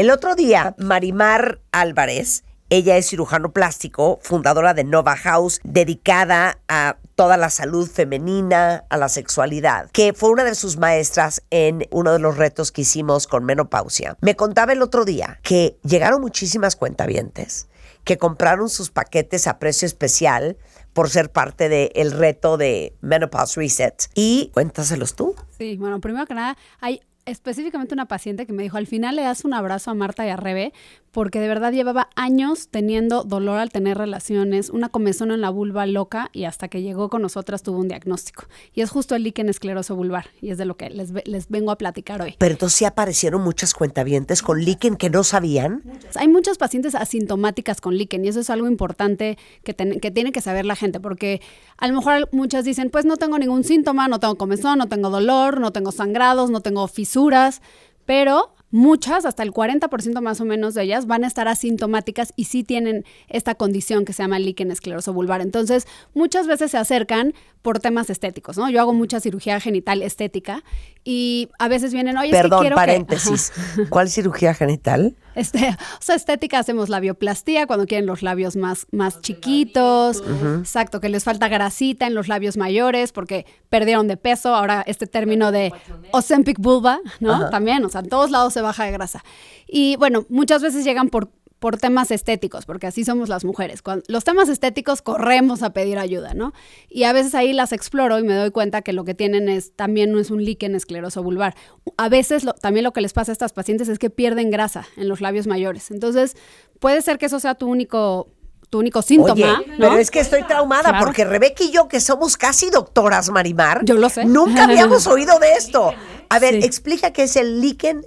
El otro día, Marimar Álvarez, ella es cirujano plástico, fundadora de Nova House, dedicada a toda la salud femenina, a la sexualidad, que fue una de sus maestras en uno de los retos que hicimos con menopausia. Me contaba el otro día que llegaron muchísimas cuentavientes que compraron sus paquetes a precio especial por ser parte del reto de Menopause Reset. Y cuéntaselos tú. Sí, bueno, primero que nada, hay específicamente una paciente que me dijo, al final le das un abrazo a Marta y a Rebe, porque de verdad llevaba años teniendo dolor al tener relaciones, una comezón en la vulva loca, y hasta que llegó con nosotras tuvo un diagnóstico. Y es justo el líquen escleroso vulvar, y es de lo que les vengo a platicar hoy. Pero entonces sí aparecieron muchas cuentavientes con líquen que no sabían. Hay muchas pacientes asintomáticas con líquen, y eso es algo importante que tiene que saber la gente, porque a lo mejor muchas dicen, pues no tengo ningún síntoma, no tengo comezón, no tengo dolor, no tengo sangrados, no tengo fisuras, pero muchas, hasta el 40% más o menos de ellas, van a estar asintomáticas y sí tienen esta condición que se llama líquen escleroso vulvar. Entonces, muchas veces se acercan por temas estéticos, ¿no? Yo hago mucha cirugía genital estética y a veces vienen, oye, Perdón, es que quiero paréntesis. ¿Cuál cirugía genital? O sea, estética, hacemos labioplastía cuando quieren los labios más chiquitos. Exacto, que les falta grasita en los labios mayores porque perdieron de peso. Ahora este término de Ozempic vulva, ¿no? Ajá. También, o sea, en todos lados se baja de grasa. Y bueno, muchas veces llegan por temas estéticos, porque así somos las mujeres. Cuando los temas estéticos corremos a pedir ayuda, ¿no? Y a veces ahí las exploro y me doy cuenta que lo que tienen también no es un líquen escleroso vulvar. A veces también lo que les pasa a estas pacientes es que pierden grasa en los labios mayores. Entonces, puede ser que eso sea tu único síntoma. Oye, ¿no? Pero es que estoy traumada, claro, porque Rebeca y yo, que somos casi doctoras, Marimar, yo lo sé, nunca habíamos oído de esto. A ver, sí. Explica qué es el líquen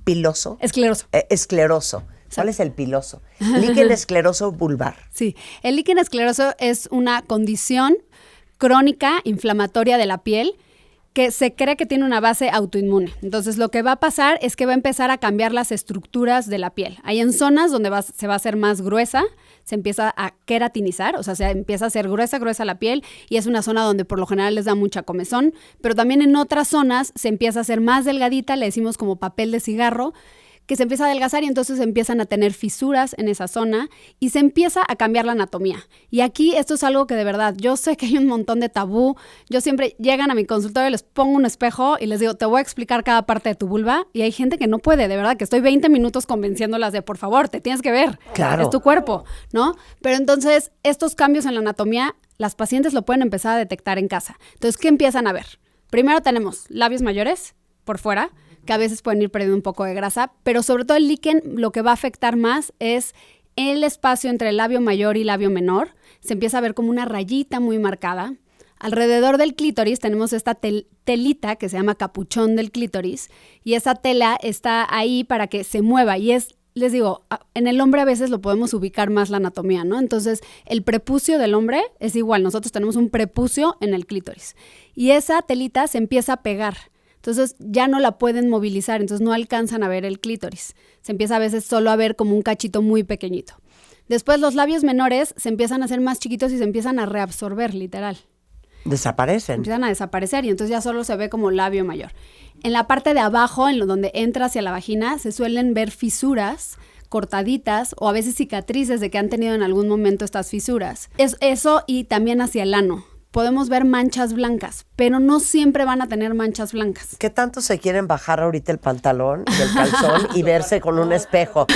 piloso. Escleroso. Escleroso. ¿Cuál es el piloso? Líquen escleroso vulvar. Sí, el líquen escleroso es una condición crónica inflamatoria de la piel que se cree que tiene una base autoinmune. Entonces, lo que va a pasar es que va a empezar a cambiar las estructuras de la piel. Hay en zonas donde se va a hacer más gruesa, se empieza a queratinizar, o sea, se empieza a hacer gruesa la piel, y es una zona donde por lo general les da mucha comezón, pero también en otras zonas se empieza a hacer más delgadita, le decimos como papel de cigarro, que se empieza a adelgazar y entonces empiezan a tener fisuras en esa zona y se empieza a cambiar la anatomía. Y aquí esto es algo que de verdad, yo sé que hay un montón de tabú. Yo siempre llegan a mi consultorio, les pongo un espejo y les digo, te voy a explicar cada parte de tu vulva, y hay gente que no puede, de verdad, que estoy 20 minutos convenciéndolas de, por favor, te tienes que ver, claro, es tu cuerpo, ¿no? Pero entonces, estos cambios en la anatomía, las pacientes lo pueden empezar a detectar en casa. Entonces, ¿qué empiezan a ver? Primero tenemos labios mayores por fuera, que a veces pueden ir perdiendo un poco de grasa, pero sobre todo el líquen lo que va a afectar más es el espacio entre el labio mayor y labio menor. Se empieza a ver como una rayita muy marcada. Alrededor del clítoris tenemos esta telita que se llama capuchón del clítoris, y esa tela está ahí para que se mueva, y les digo, en el hombre a veces lo podemos ubicar más la anatomía, ¿no? Entonces, el prepucio del hombre es igual, nosotros tenemos un prepucio en el clítoris, y esa telita se empieza a pegar. Entonces ya no la pueden movilizar, entonces no alcanzan a ver el clítoris. Se empieza a veces solo a ver como un cachito muy pequeñito. Después los labios menores se empiezan a hacer más chiquitos y se empiezan a reabsorber, literal. Desaparecen. Empiezan a desaparecer y entonces ya solo se ve como labio mayor. En la parte de abajo, donde entra hacia la vagina, se suelen ver fisuras cortaditas o a veces cicatrices de que han tenido en algún momento estas fisuras. Eso, y también hacia el ano. Podemos ver manchas blancas, pero no siempre van a tener manchas blancas. ¿Qué tanto se quieren bajar ahorita el pantalón del calzón y verse con un espejo?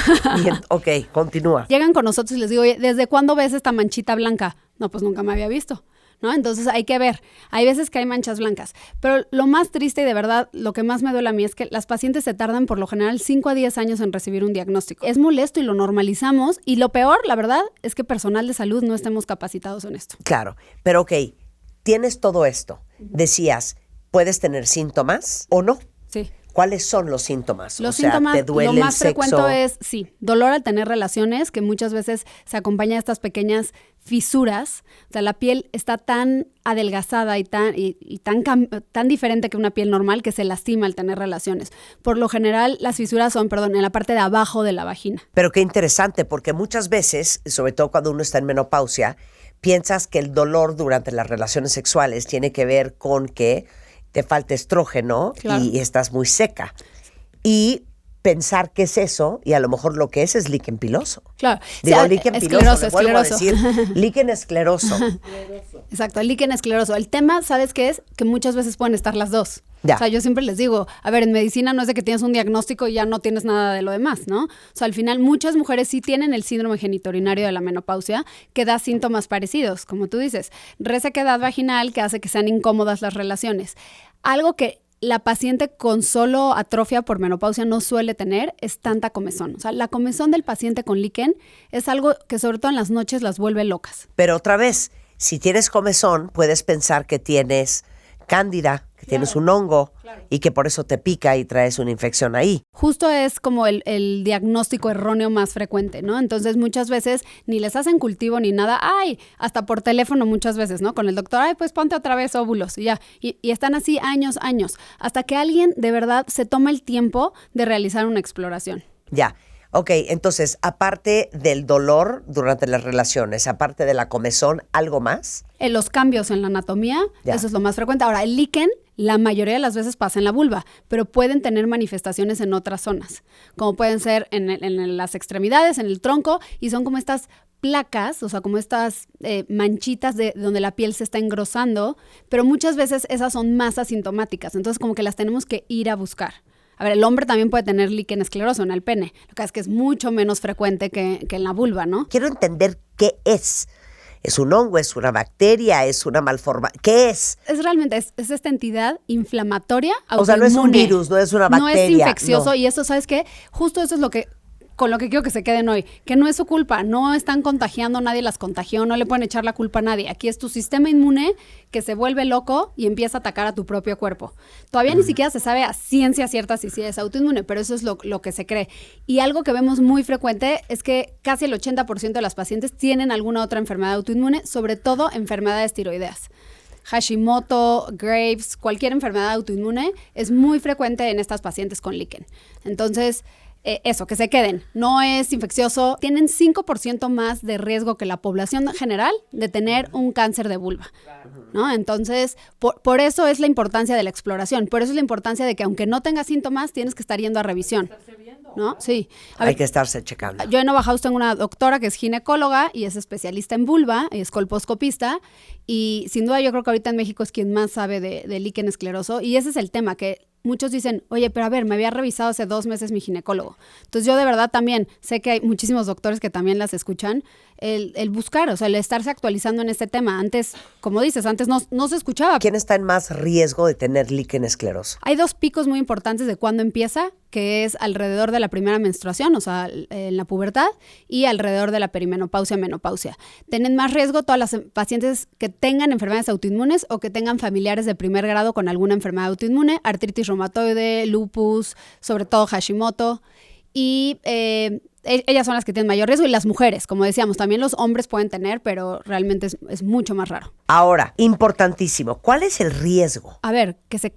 Ok, continúa. Llegan con nosotros y les digo, oye, ¿desde cuándo ves esta manchita blanca? No, pues nunca me había visto, ¿no? Entonces hay que ver. Hay veces que hay manchas blancas. Pero lo más triste y de verdad lo que más me duele a mí es que las pacientes se tardan por lo general 5 a 10 años en recibir un diagnóstico. Es molesto y lo normalizamos. Y lo peor, la verdad, es que personal de salud no estemos capacitados en esto. Claro, pero ok. Tienes todo esto. Decías, ¿puedes tener síntomas o no? Sí. ¿Cuáles son los síntomas? Los síntomas, ¿te duele lo más el sexo? frecuente es, sí, dolor al tener relaciones, que muchas veces se acompaña de estas pequeñas fisuras. O sea, la piel está tan adelgazada y tan diferente que una piel normal que se lastima al tener relaciones. Por lo general, las fisuras son, en la parte de abajo de la vagina. Pero qué interesante, porque muchas veces, sobre todo cuando uno está en menopausia, piensas que el dolor durante las relaciones sexuales tiene que ver con que te falta estrógeno, claro, y estás muy seca. pensar qué es eso y a lo mejor lo que es líquen piloso. Claro. Digo, Sí, líquen piloso, escleroso, le vuelvo escleroso. a decir, líquen escleroso. Exacto, el líquen escleroso. El tema, ¿sabes qué es? Que muchas veces pueden estar las dos. Ya. O sea, yo siempre les digo, a ver, en medicina no es de que tienes un diagnóstico y ya no tienes nada de lo demás, ¿no? O sea, al final muchas mujeres sí tienen el síndrome genitourinario de la menopausia que da síntomas parecidos, como tú dices, resequedad vaginal que hace que sean incómodas las relaciones. Algo que la paciente con solo atrofia por menopausia no suele tener es tanta comezón. O sea, la comezón del paciente con líquen es algo que sobre todo en las noches las vuelve locas. Pero otra vez, si tienes comezón, puedes pensar que tienes cándida, que tienes un hongo y que por eso te pica y traes una infección ahí. Justo es como el diagnóstico erróneo más frecuente, ¿no? Entonces muchas veces ni les hacen cultivo ni nada, ay, hasta por teléfono muchas veces, ¿no? Con el doctor, ay, pues ponte otra vez óvulos y ya. Y están así años, hasta que alguien de verdad se toma el tiempo de realizar una exploración. Ya. Ok, entonces, aparte del dolor durante las relaciones, aparte de la comezón, ¿algo más? Los cambios en la anatomía, Ya. eso es lo más frecuente. Ahora, el líquen, la mayoría de las veces pasa en la vulva, pero pueden tener manifestaciones en otras zonas, como pueden ser en las extremidades, en el tronco, y son como estas placas, o sea, como estas manchitas de donde la piel se está engrosando, pero muchas veces esas son más asintomáticas, entonces como que las tenemos que ir a buscar. A ver, el hombre también puede tener líquen escleroso en el pene, lo que pasa es que es mucho menos frecuente que en la vulva, ¿no? Quiero entender qué es. ¿Es un hongo? ¿Es una bacteria? ¿Es una malformación? ¿Qué es? Es realmente, es esta entidad inflamatoria autoinmune. O sea, no es un virus, no es una bacteria. No es infeccioso no. y eso, ¿sabes qué? Justo eso es con lo que quiero que se queden hoy, que no es su culpa, no están contagiando, nadie las contagió, no le pueden echar la culpa a nadie. Aquí es tu sistema inmune que se vuelve loco y empieza a atacar a tu propio cuerpo. Todavía ni siquiera se sabe a ciencia cierta si sí es autoinmune, pero eso es lo que se cree. Y algo que vemos muy frecuente es que casi el 80% de las pacientes tienen alguna otra enfermedad autoinmune, sobre todo enfermedades tiroideas. Hashimoto, Graves, cualquier enfermedad autoinmune es muy frecuente en estas pacientes con líquen. Entonces, eso, que se queden. No es infeccioso. Tienen 5% más de riesgo que la población general de tener un cáncer de vulva, ¿no? Entonces, por eso es la importancia de la exploración. Por eso es la importancia de que aunque no tengas síntomas, tienes que estar yendo a revisión, ¿no? Sí. Hay que estarse checando. Yo en Nova House tengo una doctora que es ginecóloga y es especialista en vulva, es colposcopista, y sin duda yo creo que ahorita en México es quien más sabe de líquen escleroso, y ese es el tema, que muchos dicen, oye, pero a ver, me había revisado hace 2 meses mi ginecólogo. Entonces yo de verdad también sé que hay muchísimos doctores que también las escuchan, el buscar, o sea, el estarse actualizando en este tema. Antes, como dices, antes no se escuchaba. ¿Quién está en más riesgo de tener líquen escleroso? Hay 2 picos muy importantes de cuándo empieza, que es alrededor de la primera menstruación, o sea, en la pubertad, y alrededor de la perimenopausia, menopausia. Tienen más riesgo todas las pacientes que tengan enfermedades autoinmunes o que tengan familiares de primer grado con alguna enfermedad autoinmune, artritis reumatoide, lupus, sobre todo Hashimoto, y ellas son las que tienen mayor riesgo, y las mujeres, como decíamos, también los hombres pueden tener, pero realmente es mucho más raro. Ahora, importantísimo, ¿cuál es el riesgo? A ver, que se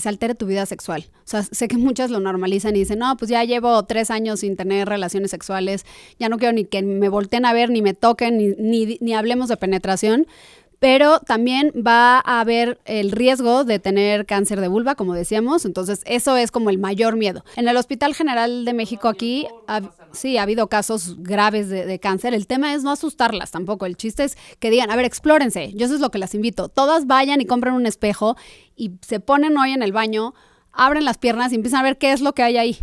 altere tu vida sexual. O sea, sé que muchas lo normalizan y dicen, no, pues ya llevo 3 años sin tener relaciones sexuales, ya no quiero ni que me volteen a ver, ni me toquen, ni hablemos de penetración. Pero también va a haber el riesgo de tener cáncer de vulva, como decíamos. Entonces, eso es como el mayor miedo. En el Hospital General de México aquí, sí, ha habido casos graves de cáncer. El tema es no asustarlas tampoco. El chiste es que digan, a ver, explórense. Yo eso es lo que las invito. Todas vayan y compren un espejo y se ponen hoy en el baño, abren las piernas y empiezan a ver qué es lo que hay ahí.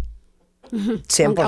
100%.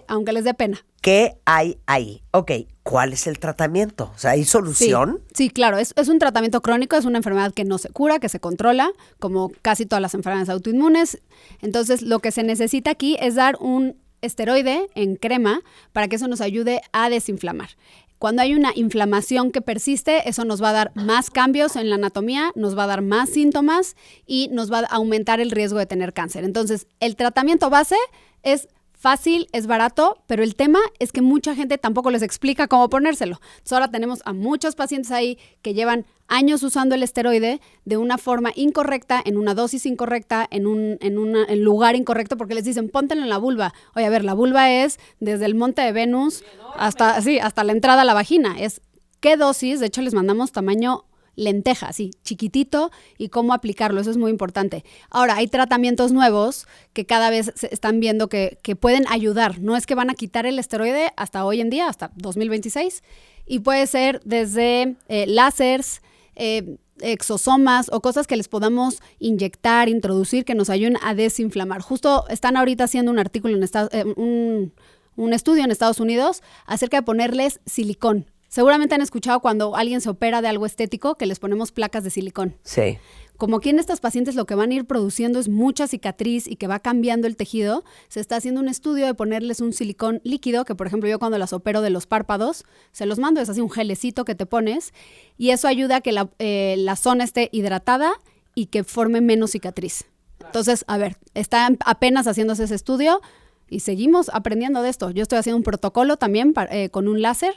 Aunque les dé pena. ¿Qué hay ahí? Ok, ¿cuál es el tratamiento? O sea, ¿hay solución? Sí, claro, es un tratamiento crónico, es una enfermedad que no se cura, que se controla, como casi todas las enfermedades autoinmunes. Entonces, lo que se necesita aquí es dar un esteroide en crema para que eso nos ayude a desinflamar. Cuando hay una inflamación que persiste, eso nos va a dar más cambios en la anatomía, nos va a dar más síntomas y nos va a aumentar el riesgo de tener cáncer. Entonces, el tratamiento base es fácil, es barato, pero el tema es que mucha gente tampoco les explica cómo ponérselo. Entonces ahora tenemos a muchos pacientes ahí que llevan años usando el esteroide de una forma incorrecta, en una dosis incorrecta, en un lugar incorrecto, porque les dicen, póntelo en la vulva. Oye, a ver, la vulva es desde el monte de Venus hasta la entrada a la vagina. Es qué dosis, de hecho les mandamos tamaño lenteja, así, chiquitito, y cómo aplicarlo. Eso es muy importante. Ahora, hay tratamientos nuevos que cada vez se están viendo que pueden ayudar. No es que van a quitar el esteroide hasta hoy en día, hasta 2026, y puede ser desde láseres, exosomas o cosas que les podamos inyectar, introducir, que nos ayuden a desinflamar. Justo están ahorita haciendo un artículo un estudio en Estados Unidos acerca de ponerles silicón. Seguramente han escuchado cuando alguien se opera de algo estético que les ponemos placas de silicón. Sí. Como aquí en estas pacientes lo que van a ir produciendo es mucha cicatriz y que va cambiando el tejido, se está haciendo un estudio de ponerles un silicón líquido, que por ejemplo yo cuando las opero de los párpados, se los mando, es así un gelecito que te pones, y eso ayuda a que la zona esté hidratada y que forme menos cicatriz. Entonces, a ver, están apenas haciéndose ese estudio y seguimos aprendiendo de esto. Yo estoy haciendo un protocolo también con un láser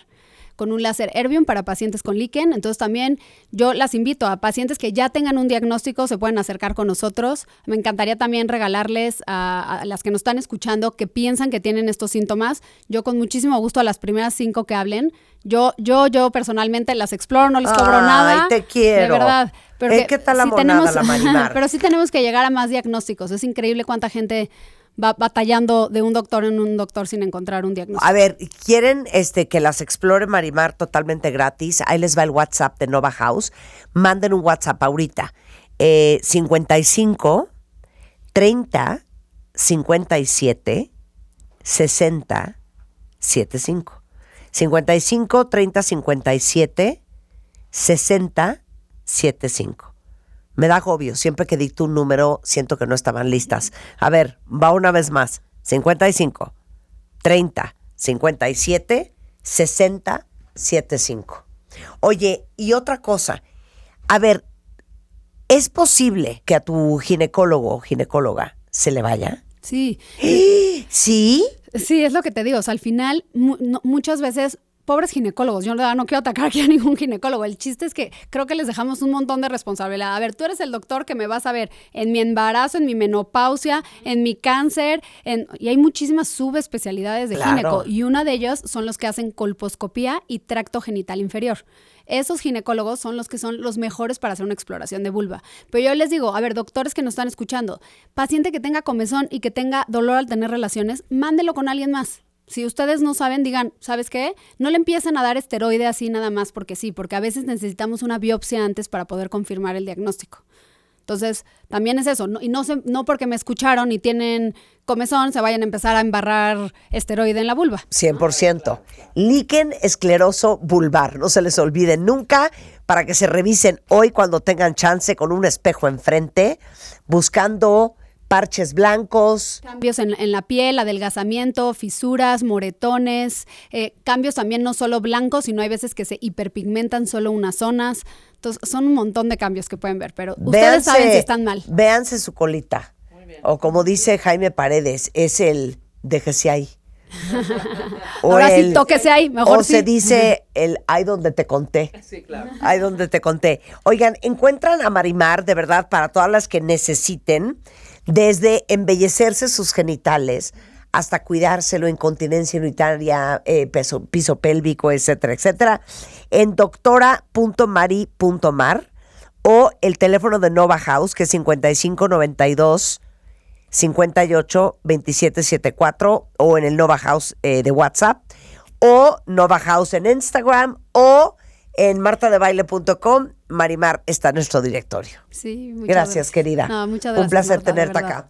Erbium para pacientes con líquen. Entonces también yo las invito a pacientes que ya tengan un diagnóstico, se pueden acercar con nosotros. Me encantaría también regalarles a las que nos están escuchando que piensan que tienen estos síntomas. Yo con muchísimo gusto a las primeras 5 que hablen, yo personalmente las exploro, no les cobro nada. Ay, te quiero. De verdad. Pero ¿Qué tal la monada, la Marimar? Pero sí tenemos que llegar a más diagnósticos. Es increíble cuánta gente va batallando de un doctor en un doctor sin encontrar un diagnóstico. A ver, ¿quieren que las explore Marimar totalmente gratis? Ahí les va el WhatsApp de Nova House. Manden un WhatsApp ahorita. 55 30 57 60 75. 55 30 57 60 75. Me da agobio, siempre que dicto un número siento que no estaban listas. A ver, va una vez más. 55 30 57 60 75. Oye, y otra cosa. A ver, ¿es posible que a tu ginecólogo o ginecóloga se le vaya? Sí. ¿Sí? Sí, es lo que te digo. O sea, al final, muchas veces, pobres ginecólogos, yo no quiero atacar aquí a ningún ginecólogo. El chiste es que creo que les dejamos un montón de responsabilidad. A ver, tú eres el doctor que me vas a ver en mi embarazo, en mi menopausia, en mi cáncer, y hay muchísimas subespecialidades de gineco. Y una de ellas son los que hacen colposcopía y tracto genital inferior. Esos ginecólogos son los que son los mejores para hacer una exploración de vulva. Pero yo les digo, a ver, doctores que nos están escuchando, paciente que tenga comezón y que tenga dolor al tener relaciones, mándelo con alguien más. Si ustedes no saben, digan, ¿sabes qué? No le empiecen a dar esteroide así nada más porque sí, porque a veces necesitamos una biopsia antes para poder confirmar el diagnóstico. Entonces, también es eso, ¿no? Y no porque me escucharon y tienen comezón, se vayan a empezar a embarrar esteroide en la vulva. 100%. Líquen escleroso vulvar, no se les olvide nunca, para que se revisen hoy cuando tengan chance con un espejo enfrente, buscando parches blancos. Cambios en la piel, adelgazamiento, fisuras, moretones, cambios también no solo blancos, sino hay veces que se hiperpigmentan solo unas zonas. Entonces, son un montón de cambios que pueden ver, pero ustedes saben si están mal. Véanse su colita. O como dice Jaime Paredes, es el déjese ahí. Ahora sí, tóquese ahí, mejor o sí. se dice el ay donde te conté. Sí, claro. Ay donde te conté. Oigan, encuentran a Marimar, de verdad, para todas las que necesiten, desde embellecerse sus genitales hasta cuidárselo, incontinencia urinaria, piso pélvico, etcétera, etcétera, en doctora.mari.mar o el teléfono de Nova House, que es 5592 58 27 74, o en el Nova House de WhatsApp, o Nova House en Instagram, o en martadebaile.com. Marimar está en nuestro directorio. Sí, Gracias, querida. No, muchas gracias. Un placer Marta, tenerte acá.